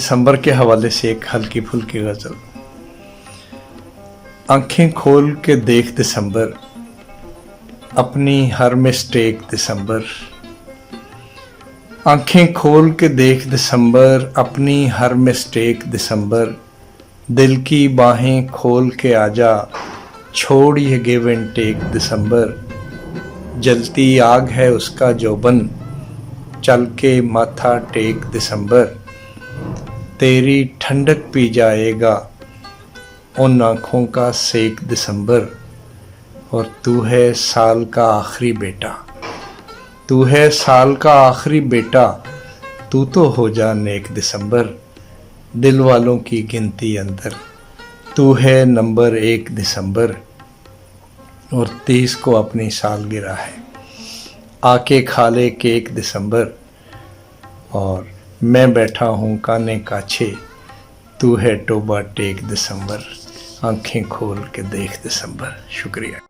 दिसंबर के हवाले से एक हल्की फुल्की गज़ल। आंखें खोल के देख दिसंबर, अपनी हर मिस्टेक दिसंबर। आंखें खोल के देख दिसंबर, अपनी हर मिस्टेक दिसंबर। दिल की बाहें खोल के आजा, छोड़ ये गिव एंड टेक दिसंबर। जलती आग है उसका जोबन, चल के माथा टेक दिसंबर। तेरी ठंडक पी जाएगा उन आँखों का सेक दिसंबर। और तू है साल का आखिरी बेटा, तू है साल का आखिरी बेटा, तू तो हो जा नेक दिसंबर। दिल वालों की गिनती अंदर तू है नंबर 1 दिसंबर। और 30 को अपनी सालगिरह है, आके खा ले केक दिसंबर। और मैं बैठा हूँ काने काछे, तू है टोबा टेक दिसंबर। आंखें खोल के देख दिसंबर। शुक्रिया।